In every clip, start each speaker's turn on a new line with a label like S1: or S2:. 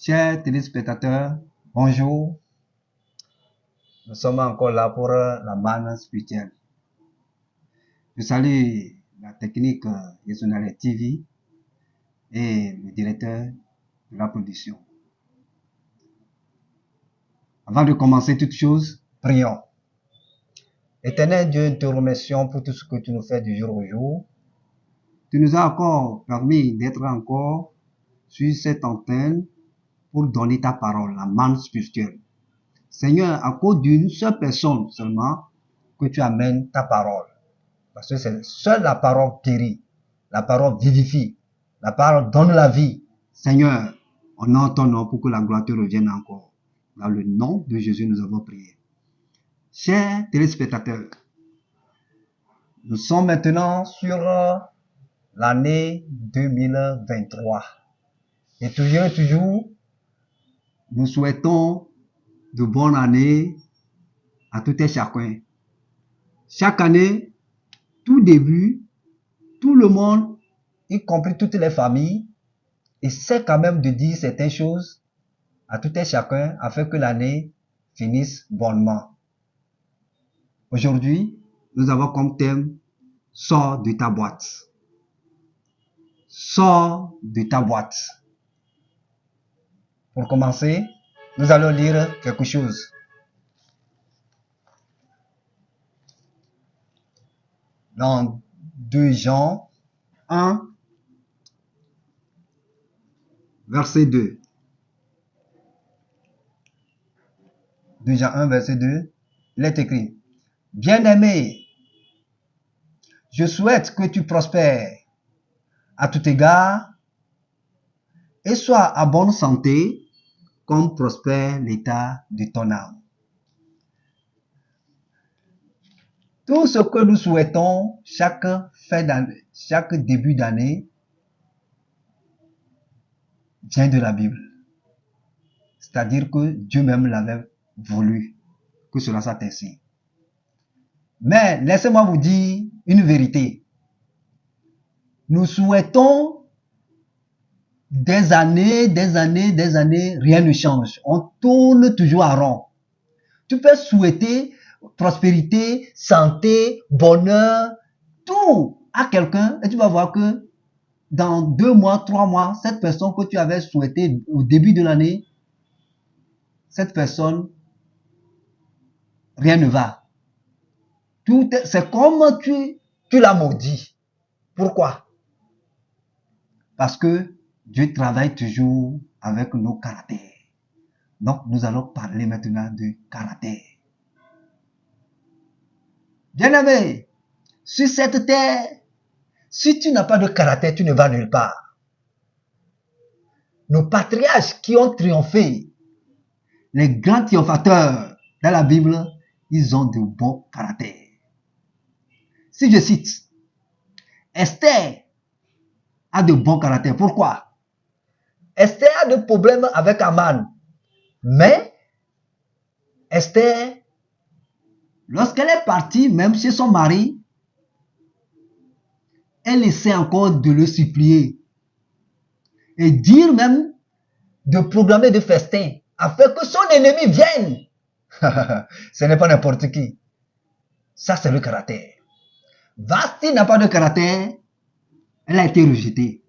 S1: Chers téléspectateurs, bonjour. Nous sommes encore là pour la manne spirituelle. Je salue la technique Yesonale TV et le directeur de la production. Avant de commencer toute chose, prions. Éternel Dieu, nous te remercions pour tout ce que tu nous fais du jour au jour. Tu nous as encore permis d'être encore sur cette antenne pour donner ta parole, la manne spirituelle. Seigneur, à cause d'une seule personne seulement, que tu amènes ta parole. Parce que c'est seule la parole guérit, la parole vivifie, la parole donne la vie. Seigneur, honore ton nom pour que la gloire te revienne encore. Dans le nom de Jésus, nous avons prié. Chers téléspectateurs, nous sommes maintenant sur l'année 2023. Et toujours, nous souhaitons de bonnes années à tout et chacun. Chaque année, tout début, tout le monde, y compris toutes les familles, essaie quand même de dire certaines choses à tout et chacun afin que l'année finisse bonnement. Aujourd'hui, nous avons comme thème « Sors de ta boîte ». Sors de ta boîte. Pour commencer, nous allons lire quelque chose. Dans 2 Jean 1, verset 2. 2 Jean 1, verset 2, il est écrit: Bien-aimé, je souhaite que tu prospères à tout égard et sois à bonne santé comme prospère l'état de ton âme. Tout ce que nous souhaitons chaque début d'année vient de la Bible. C'est-à-dire que Dieu même l'avait voulu que cela soit ainsi. Mais laissez-moi vous dire une vérité. Nous souhaitons des années, rien ne change. On tourne toujours à rond. Tu peux souhaiter prospérité, santé, bonheur, tout à quelqu'un et tu vas voir que dans 2 mois, 3 mois, cette personne que tu avais souhaité au début de l'année, cette personne, rien ne va. C'est comme tu l'as maudit. Pourquoi? Parce que Dieu travaille toujours avec nos caractères. Donc, nous allons parler maintenant de caractère. Bien-aimé, sur cette terre, si tu n'as pas de caractère, tu ne vas nulle part. Nos patriarches qui ont triomphé, les grands triomphateurs dans la Bible, ils ont de bons caractères. Si je cite, Esther a de bons caractères. Pourquoi? Esther a de problèmes avec Aman. Mais Esther, lorsqu'elle est partie, même chez son mari, elle essaie encore de le supplier. Et dire même de programmer des festins afin que son ennemi vienne. Ce n'est pas n'importe qui. Ça, c'est le caractère. Vasti n'a pas de caractère. Elle a été rejetée.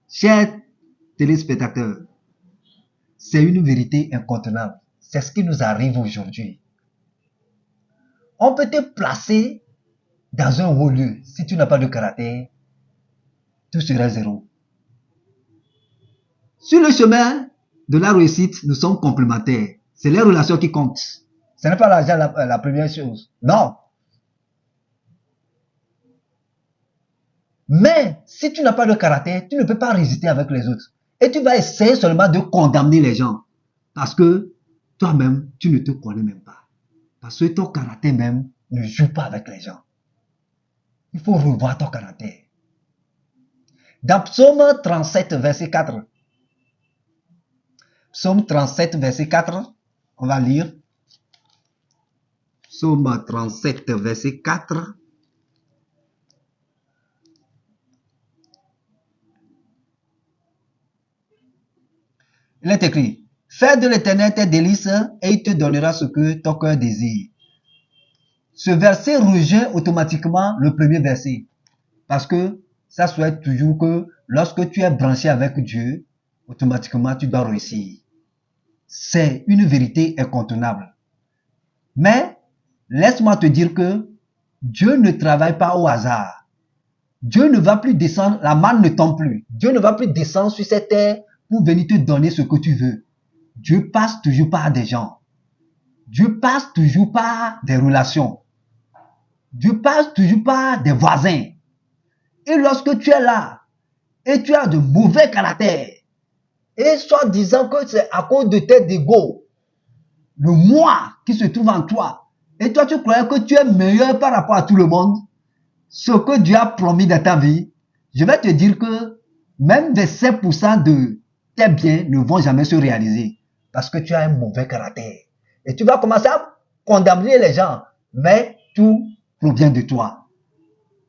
S1: Chers téléspectateurs, c'est une vérité incontournable. C'est ce qui nous arrive aujourd'hui. On peut te placer dans un haut lieu. Si tu n'as pas de caractère, tout sera zéro. Sur le chemin de la réussite, nous sommes complémentaires. C'est les relations qui comptent. Ce n'est pas l'argent la première chose. Non. Mais si tu n'as pas de caractère, tu ne peux pas résister avec les autres. Et tu vas essayer seulement de condamner les gens. Parce que toi-même, tu ne te connais même pas. Parce que ton caractère même ne joue pas avec les gens. Il faut revoir ton caractère. Dans Psaume 37, verset 4. Psaume 37, verset 4. On va lire. Psaume 37, verset 4. Il est écrit, fais de l'Éternel tes délices et il te donnera ce que ton cœur désire. Ce verset rejoint automatiquement le premier verset. Parce que ça souhaite toujours que lorsque tu es branché avec Dieu, automatiquement tu dois réussir. C'est une vérité incontournable. Mais, laisse-moi te dire que Dieu ne travaille pas au hasard. Dieu ne va plus descendre, la manne ne tombe plus. Dieu ne va plus descendre sur cette terre pour venir te donner ce que tu veux. Dieu passe toujours par des gens. Dieu passe toujours par des relations. Dieu passe toujours par des voisins. Et lorsque tu es là, et tu as de mauvais caractères, et soit disant que c'est à cause de tes égos, le moi qui se trouve en toi, et toi tu croyais que tu es meilleur par rapport à tout le monde, ce que Dieu a promis dans ta vie, je vais te dire que même 27% de tes biens ne vont jamais se réaliser, parce que tu as un mauvais caractère. Et tu vas commencer à condamner les gens, mais tout provient de toi.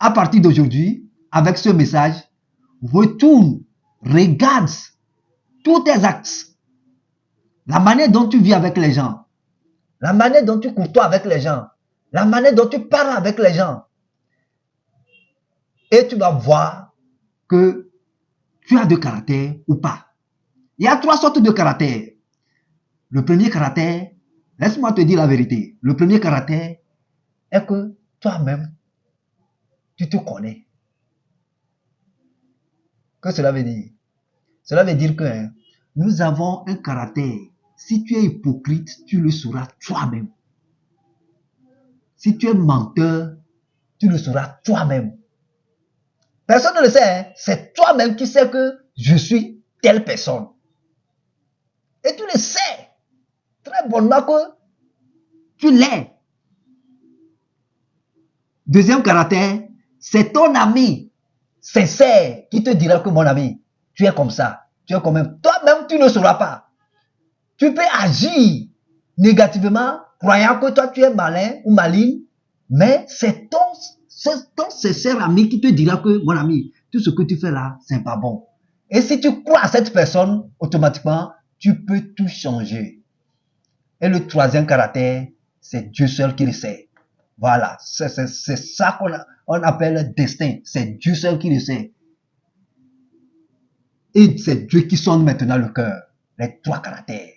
S1: À partir d'aujourd'hui, avec ce message, retourne, regarde tous tes actes, la manière dont tu vis avec les gens, la manière dont tu courtoies avec les gens, la manière dont tu parles avec les gens. Et tu vas voir que tu as de caractère ou pas. Il y a 3 sortes de caractères. Le premier caractère, laisse-moi te dire la vérité. Le premier caractère est que toi-même, tu te connais. Qu'est-ce que cela veut dire? Cela veut dire que nous avons un caractère. Si tu es hypocrite, tu le sauras toi-même. Si tu es menteur, tu le sauras toi-même. Personne ne le sait. C'est toi-même qui sais que je suis telle personne. Et tu le sais très bonnement que tu l'es. Deuxième caractère, c'est ton ami sincère qui te dira que mon ami, tu es comme ça. Tu es comme même. Toi-même, tu ne sauras pas. Tu peux agir négativement, croyant que toi, tu es malin ou maligne, mais c'est ton sincère ami qui te dira que, mon ami, tout ce que tu fais là, c'est pas bon. Et si tu crois à cette personne, automatiquement, tu peux tout changer. Et le troisième caractère, c'est Dieu seul qui le sait. Voilà, c'est ça qu'on appelle destin. C'est Dieu seul qui le sait. Et c'est Dieu qui sonne maintenant le cœur. Les 3 caractères.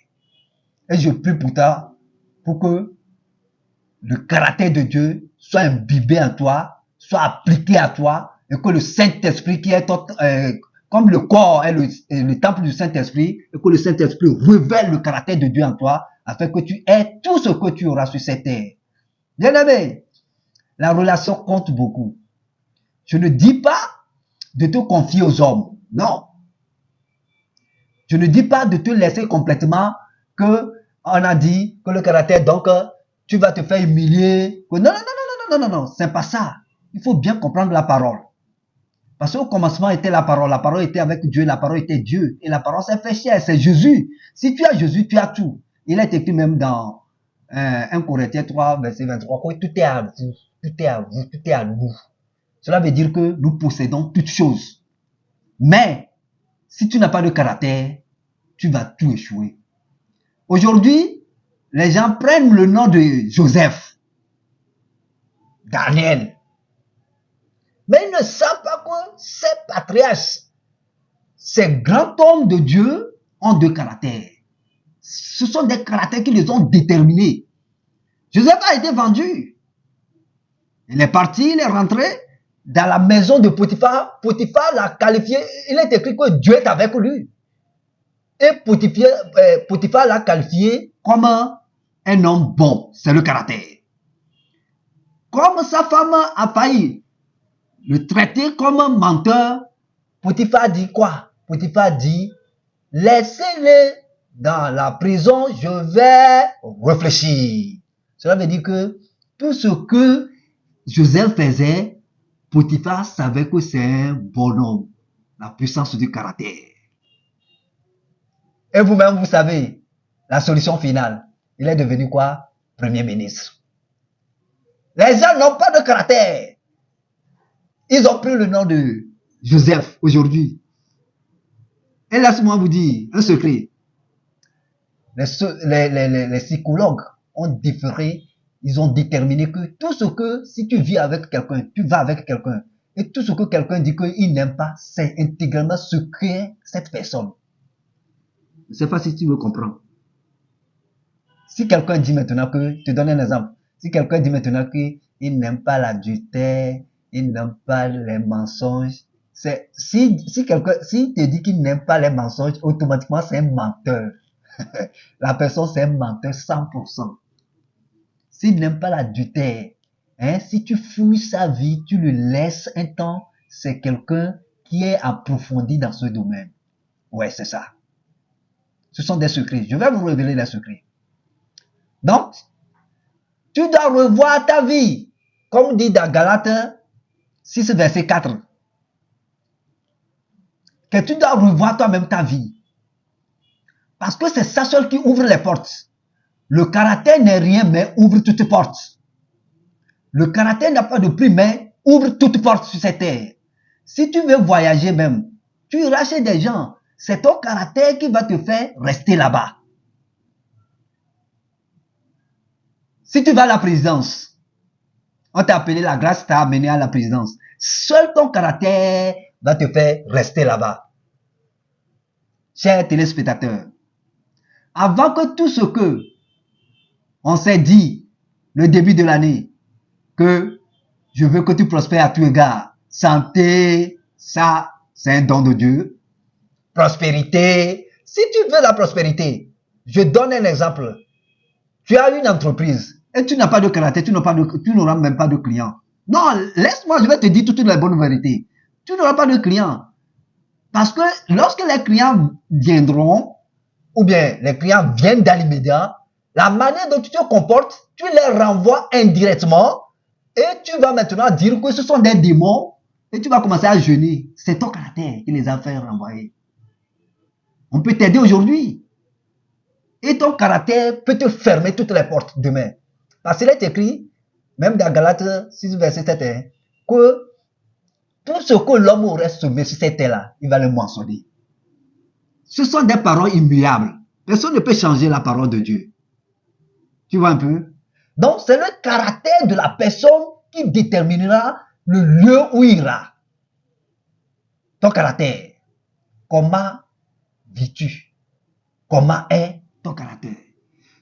S1: Et je prie pour toi, pour que le caractère de Dieu soit imbibé en toi, soit appliqué à toi, et que le Saint-Esprit qui est comme le corps est le temple du Saint-Esprit, et que le Saint-Esprit révèle le caractère de Dieu en toi, afin que tu aies tout ce que tu auras sur cette terre. Bien-aimé, la relation compte beaucoup. Je ne dis pas de te confier aux hommes. Non. Je ne dis pas de te laisser complètement que on a dit que le caractère, donc, tu vas te faire humilier. Que non, c'est pas ça. Il faut bien comprendre la parole. Parce qu'au commencement était la parole était avec Dieu, la parole était Dieu, et la parole s'est fait chair, c'est Jésus. Si tu as Jésus, tu as tout. Il est écrit même dans 1 Corinthiens 3, verset 23, que tout est à vous, tout est à vous, tout est à nous. Cela veut dire que nous possédons toutes choses. Mais, si tu n'as pas de caractère, tu vas tout échouer. Aujourd'hui, les gens prennent le nom de Joseph, Daniel. Mais ils ne savent pas que ces patriarches, ces grands hommes de Dieu ont 2 caractères. Ce sont des caractères qui les ont déterminés. Joseph a été vendu. Il est parti, il est rentré dans la maison de Potiphar. Potiphar l'a qualifié, il est écrit que Dieu est avec lui. Et Potiphar l'a qualifié comme un homme bon. C'est le caractère. Comme sa femme a failli le traiter comme un menteur, Potiphar dit quoi? Potiphar dit, laissez-le dans la prison, je vais réfléchir. Cela veut dire que tout ce que Joseph faisait, Potiphar savait que c'est un bonhomme. La puissance du caractère. Et vous-même, vous savez, la solution finale, il est devenu quoi? Premier ministre. Les gens n'ont pas de caractère. Ils ont pris le nom de Joseph aujourd'hui. Et laisse-moi vous dire un secret. Les psychologues ont différé, ils ont déterminé que tout ce que, si tu vis avec quelqu'un, tu vas avec quelqu'un, et tout ce que quelqu'un dit qu'il n'aime pas, c'est intégralement ce qu'est cette personne. Je ne sais pas si tu me comprends. Si quelqu'un dit maintenant que, je te donne un exemple, si quelqu'un dit maintenant qu'il n'aime pas l'adultère, il n'aime pas les mensonges, si quelqu'un, s'il te dit qu'il n'aime pas les mensonges, automatiquement c'est un menteur. La personne c'est un menteur 100%. S'il n'aime pas l'adultère, si tu fouilles sa vie, tu le laisses un temps, c'est quelqu'un qui est approfondi dans ce domaine. Ouais, c'est ça. Ce sont des secrets. Je vais vous révéler les secrets. Donc, tu dois revoir ta vie. Comme dit dans Galates 6, verset 4. Que tu dois revoir toi-même ta vie. Parce que c'est ça seul qui ouvre les portes. Le caractère n'est rien, mais ouvre toutes portes. Le caractère n'a pas de prix, mais ouvre toutes portes sur cette terre. Si tu veux voyager même, tu iras chez des gens. C'est ton caractère qui va te faire rester là-bas. Si tu vas à la présidence, on t'a appelé la grâce, t'a amené à la présidence. Seul ton caractère va te faire rester là-bas. Chers téléspectateurs, avant que tout ce que on s'est dit le début de l'année, que je veux que tu prospères à tous égards. Santé, ça, c'est un don de Dieu. Prospérité, si tu veux la prospérité, je donne un exemple. Tu as une entreprise et tu n'as pas de caractère, tu n'auras même pas de clients. Non, laisse-moi, je vais te dire toutes les bonnes vérités. Tu n'auras pas de clients. Parce que lorsque les clients viendront, ou bien les clients viennent dans l'immédiat, la manière dont tu te comportes, tu les renvoies indirectement et tu vas maintenant dire que ce sont des démons et tu vas commencer à jeûner. C'est ton caractère qui les a fait renvoyer. On peut t'aider aujourd'hui. Et ton caractère peut te fermer toutes les portes demain. Parce qu'il est écrit, même dans Galates 6, verset 7, que tout ce que l'homme aurait semé sur cette terre-là, il va le moissonner. Ce sont des paroles immuables. Personne ne peut changer la parole de Dieu. Tu vois un peu? Donc, c'est le caractère de la personne qui déterminera le lieu où il ira. Ton caractère. Comment vis-tu? Comment est ton caractère?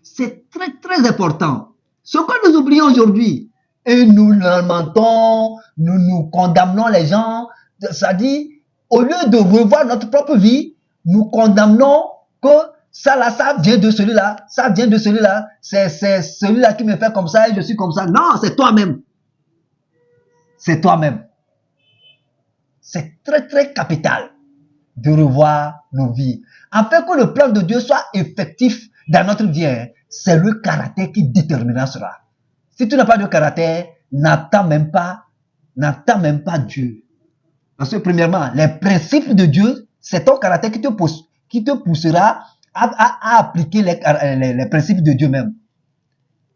S1: C'est très, très important. Ce que nous oublions aujourd'hui, et nous lamentons, nous condamnons les gens, c'est-à-dire, au lieu de revoir notre propre vie, nous condamnons que ça là, ça vient de celui-là, ça vient de celui-là, c'est celui-là qui me fait comme ça et je suis comme ça. Non, c'est toi-même. C'est toi-même. C'est très, très capital de revoir nos vies. Afin que le plan de Dieu soit effectif dans notre vie, c'est le caractère qui déterminera cela. Si tu n'as pas de caractère, n'attends même pas Dieu. Parce que premièrement, les principes de Dieu, c'est ton caractère qui te poussera à appliquer les principes de Dieu même.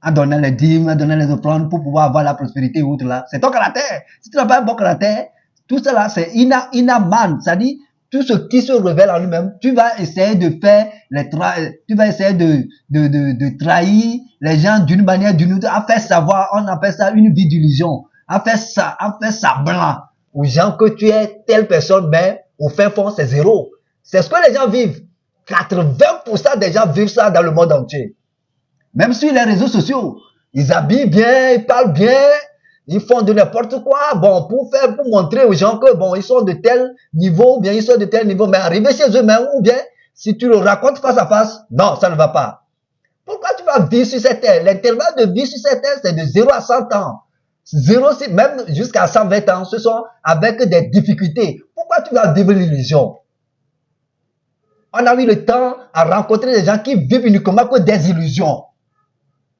S1: À donner les dîmes, à donner les offrandes pour pouvoir avoir la prospérité ou autre là. C'est ton caractère. Si tu n'as pas un bon caractère, tout cela c'est inaman. C'est-à-dire, tout ce qui se révèle en lui-même, tu vas essayer de faire tu vas essayer de trahir les gens d'une manière ou d'une autre, à faire savoir, on appelle ça une vie d'illusion, à faire semblant aux gens que tu es telle personne, mais au fin fond, c'est zéro. C'est ce que les gens vivent. 80% des gens vivent ça dans le monde entier. Même sur les réseaux sociaux, ils habillent bien, ils parlent bien, ils font de n'importe quoi, bon, pour montrer aux gens que, bon, ils sont de tel niveau, ou bien ils sont de tel niveau, mais arriver chez eux-mêmes, ou bien, si tu le racontes face à face, non, ça ne va pas. Pourquoi tu vas vivre sur cette terre? L'intervalle de vie sur cette terre, c'est de 0 à 100 ans. 0, même jusqu'à 120 ans, ce sont avec des difficultés. Pourquoi tu vas vivre l'illusion? On a eu le temps à rencontrer des gens qui vivent uniquement que des illusions.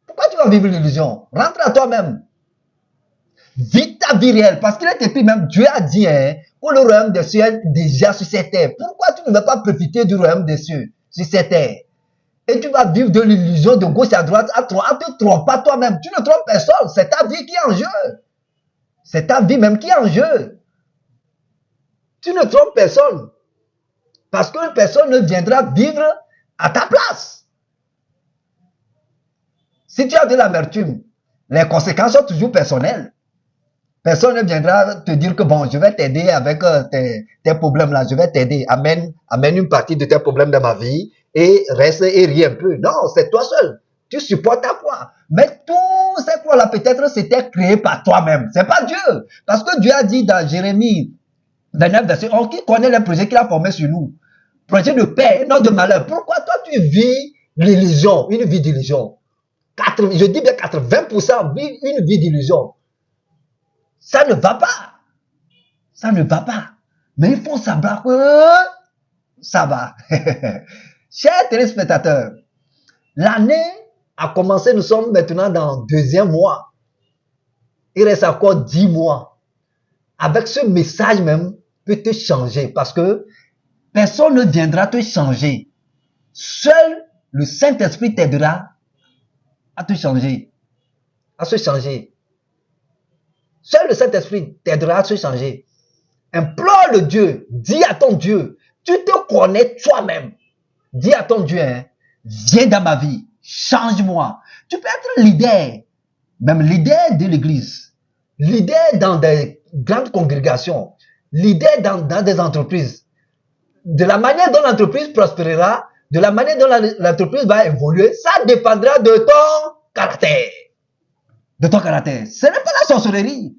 S1: Pourquoi tu vas vivre l'illusion? Rentre à toi-même. Vis ta vie réelle. Parce qu'il est écrit même, Dieu a dit que le royaume des cieux est déjà sur cette terre. Pourquoi tu ne vas pas profiter du royaume des cieux sur cette terre? Et tu vas vivre de l'illusion de gauche à droite, à te tromper pas toi-même. Tu ne trompes personne. C'est ta vie qui est en jeu. C'est ta vie même qui est en jeu. Tu ne trompes personne. Parce que personne ne viendra vivre à ta place. Si tu as de l'amertume, les conséquences sont toujours personnelles. Personne ne viendra te dire que bon, je vais t'aider avec tes problèmes là, je vais t'aider, amène une partie de tes problèmes dans ma vie et reste et ris un peu. Non, c'est toi seul. Tu supportes ta croix. Mais tous ces croix là, peut-être c'était créé par toi-même. C'est pas Dieu. Parce que Dieu a dit dans Jérémie 29, verset 11, qui connaît les projets qu'il a formés sur nous. Projet de paix et non de malheur. Pourquoi toi tu vis l'illusion, une vie d'illusion? Je dis bien 80% vivent une vie d'illusion. Ça ne va pas. Ça ne va pas. Mais il faut savoir que ça va. Chers téléspectateurs, l'année a commencé, nous sommes maintenant dans le 2e mois. Il reste encore 10 mois. Avec ce message même, peut te changer parce que personne ne viendra te changer. Seul le Saint-Esprit t'aidera à te changer. À se changer. Seul le Saint-Esprit t'aidera à se changer. Implore le Dieu. Dis à ton Dieu. Tu te connais toi-même. Dis à ton Dieu, hein, viens dans ma vie. Change-moi. Tu peux être leader. Même leader de l'église. Leader dans des grandes congrégations. Leader dans des entreprises. De la manière dont l'entreprise prospérera, de la manière dont l'entreprise va évoluer, ça dépendra de ton caractère. De ton caractère. Ce n'est pas la sorcellerie.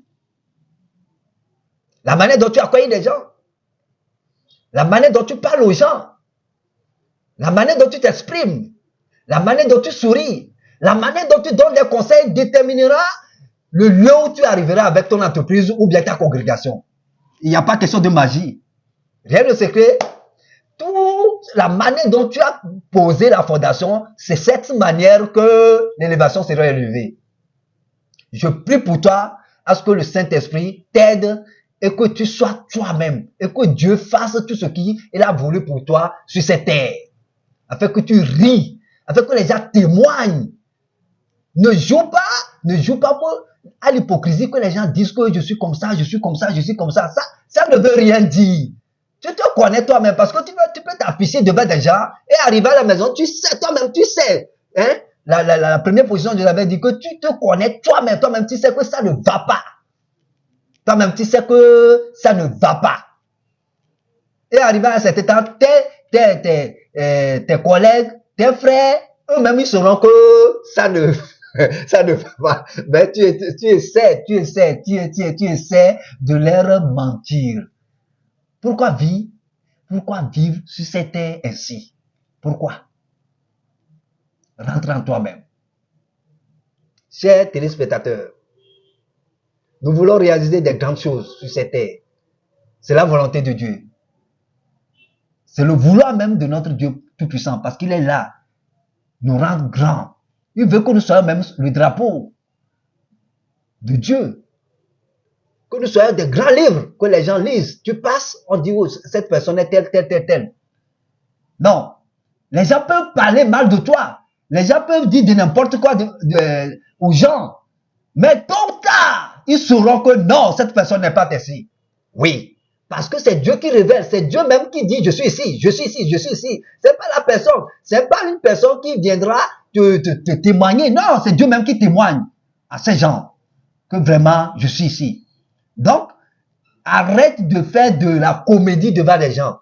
S1: La manière dont tu accueilles les gens. La manière dont tu parles aux gens. La manière dont tu t'exprimes. La manière dont tu souris. La manière dont tu donnes des conseils déterminera le lieu où tu arriveras avec ton entreprise ou bien ta congrégation. Il n'y a pas question de magie. Rien de secret. Toute la manière dont tu as posé la fondation, c'est cette manière que l'élévation sera élevée. Je prie pour toi à ce que le Saint-Esprit t'aide et que tu sois toi-même et que Dieu fasse tout ce qu'il a voulu pour toi sur cette terre. Afin que tu ris, afin que les gens témoignent. Ne joue pas à l'hypocrisie que les gens disent que je suis comme ça, je suis comme ça, je suis comme ça. Ça ne veut rien dire. Tu te connais toi-même parce que tu peux t'afficher devant des gens et arriver à la maison, tu sais toi-même, tu sais. Hein? La première position, je l'avais dit que tu te connais toi-même, tu sais que ça ne va pas. Toi-même, tu sais que ça ne va pas. Et arrivé à cet état, tes collègues, tes frères, eux-mêmes, ils sauront que ça ne va pas. Mais tu essaies de leur mentir. Pourquoi vivre sur cette terre ainsi? Pourquoi? Rentre en toi-même. Chers téléspectateurs, nous voulons réaliser des grandes choses sur cette terre. C'est la volonté de Dieu. C'est le vouloir même de notre Dieu Tout-Puissant parce qu'il est là, nous rendre grands. Il veut que nous soyons même le drapeau de Dieu. Que nous soyons des grands livres que les gens lisent. Tu passes, on dit, oh, cette personne est telle. Non. Les gens peuvent parler mal de toi. Les gens peuvent dire de n'importe quoi aux gens. Mais tôt ou tard, ils sauront que non, cette personne n'est pas ici. Oui. Parce que c'est Dieu qui révèle. C'est Dieu même qui dit, je suis ici. C'est pas la personne. C'est pas une personne qui viendra te témoigner. Non, c'est Dieu même qui témoigne à ces gens que vraiment, je suis ici. Donc, arrête de faire de la comédie devant les gens.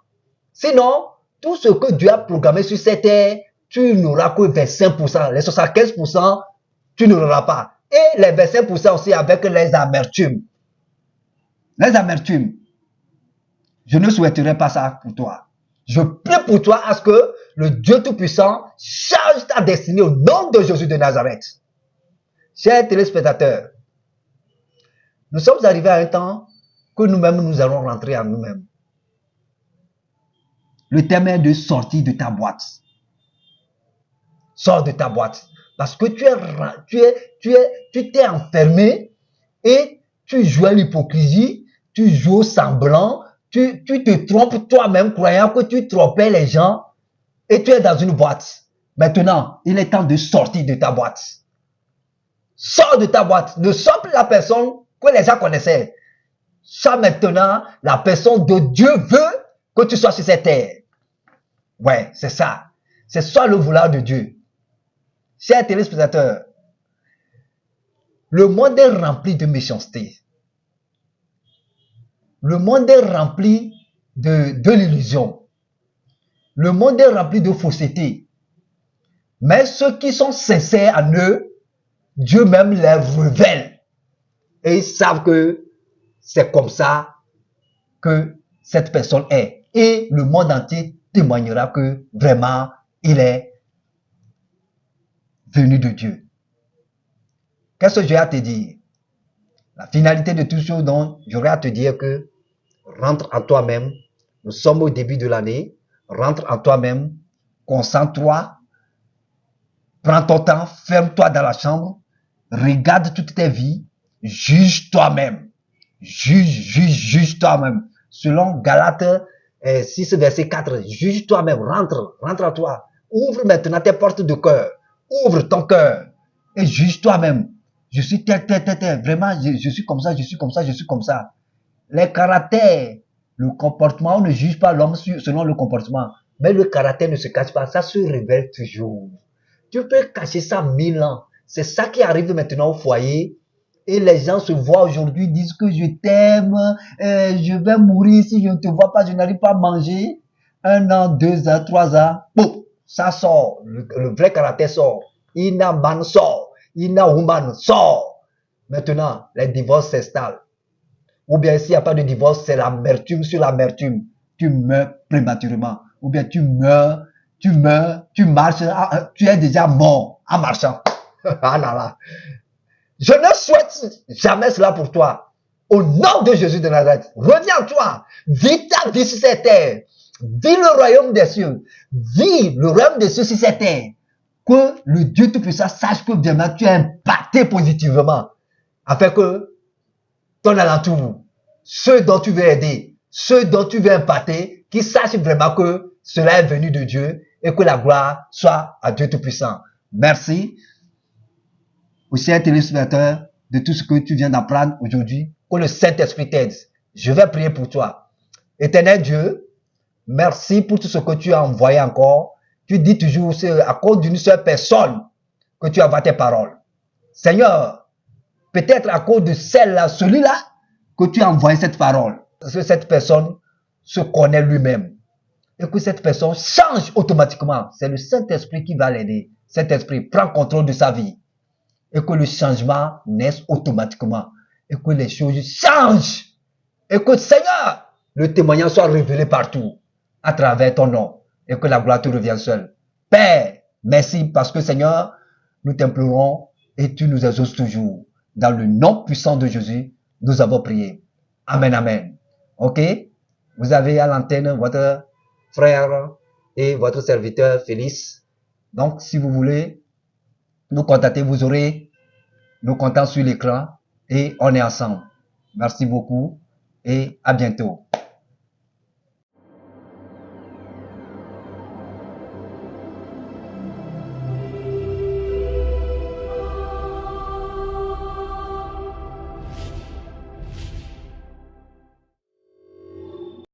S1: Sinon, tout ce que Dieu a programmé sur cette terre, tu n'auras que 25%. Les 75%, tu n'auras pas. Et les 25% aussi avec les amertumes. Les amertumes. Je ne souhaiterais pas ça pour toi. Je prie pour toi à ce que le Dieu Tout-Puissant change ta destinée au nom de Jésus de Nazareth. Chers téléspectateurs, nous sommes arrivés à un temps que nous-mêmes, nous allons rentrer en nous-mêmes. Le thème est de sortir de ta boîte. Sors de ta boîte. Parce que tu t'es enfermé et tu joues à l'hypocrisie, tu joues au semblant, tu te trompes toi-même croyant que tu trompais les gens et tu es dans une boîte. Maintenant, il est temps de sortir de ta boîte. Sors de ta boîte. Ne sois plus la personne que les gens connaissaient. Sois maintenant la personne dont Dieu veut que tu sois sur cette terre. Ouais, c'est ça. C'est ça le vouloir de Dieu. Chers téléspectateurs,
S2: Le monde est rempli de méchanceté. Le monde est rempli de l'illusion. Le monde est rempli de fausseté. Mais ceux qui sont sincères en eux, Dieu même les révèle. Et ils savent que c'est comme ça que cette personne est. Et le monde entier témoignera que vraiment, il est venu de Dieu. Qu'est-ce que j'ai à te dire? La finalité de tout ce dont j'aurais à te dire que rentre en toi-même. Nous sommes au début de l'année. Rentre en toi-même. Concentre-toi. Prends ton temps. Ferme-toi dans la chambre. Regarde toutes tes vies. Juge toi-même. Juge toi-même. Selon Galates 6, verset 4. Juge toi-même. Rentre à toi. Ouvre maintenant tes portes de cœur. Ouvre ton cœur. Et juge toi-même. Je suis tel. Vraiment, je suis comme ça, je suis comme ça, je suis comme ça. Les caractères, le comportement, on ne juge pas l'homme selon le comportement. Mais le caractère ne se cache pas, ça se révèle toujours. Tu peux cacher ça 1000 ans. C'est ça qui arrive maintenant au foyer. Et les gens se voient aujourd'hui, disent que je t'aime, je vais mourir si je ne te vois pas, je n'arrive pas à manger. 1 an, 2 ans, 3 ans, boum, ça sort. Le vrai caractère sort. Ina man sort. Ina woman sort. Maintenant, les divorces s'installent. Ou bien s'il n'y a pas de divorce, c'est l'amertume sur l'amertume. Tu meurs prématurément. Ou bien tu meurs, tu marches, tu es déjà mort en marchant. Ah là là. Je ne souhaite jamais cela pour toi. Au nom de Jésus de Nazareth, reviens à toi. Vis ta vie sur cette terre. Vis le royaume des cieux. Vis le royaume des cieux sur cette terre. Que le Dieu Tout-Puissant sache que vraiment tu es impacté positivement. Afin que ton alentour, ceux dont tu veux aider, ceux dont tu veux impacter, qu'ils sachent vraiment que cela est venu de Dieu et que la gloire soit à Dieu Tout-Puissant. Merci aux chers téléspectateurs de tout ce que tu viens d'apprendre aujourd'hui. Que le Saint-Esprit t'aide. Je vais prier pour toi. Éternel Dieu, merci pour tout ce que tu as envoyé encore. Tu dis toujours, c'est à cause d'une seule personne que tu envoies tes paroles. Seigneur, peut-être à cause de celle-là, celui-là, que tu as envoyé cette parole. Parce que cette personne se connaît lui-même. Et que cette personne change automatiquement. C'est le Saint-Esprit qui va l'aider. Saint-Esprit prend contrôle de sa vie. Et que le changement naisse automatiquement. Et que les choses changent. Et que, Seigneur, le témoignage soit révélé partout. À travers ton nom. Et que la gloire te revienne seule. Père, merci parce que, Seigneur, nous t'implorons et tu nous exauces toujours. Dans le nom puissant de Jésus, nous avons prié. Amen, amen. Ok? Vous avez à l'antenne votre frère et votre serviteur Félix. Donc, si vous voulez nous contacter, vous aurez nos contacts sur l'écran et on est ensemble. Merci beaucoup et à bientôt.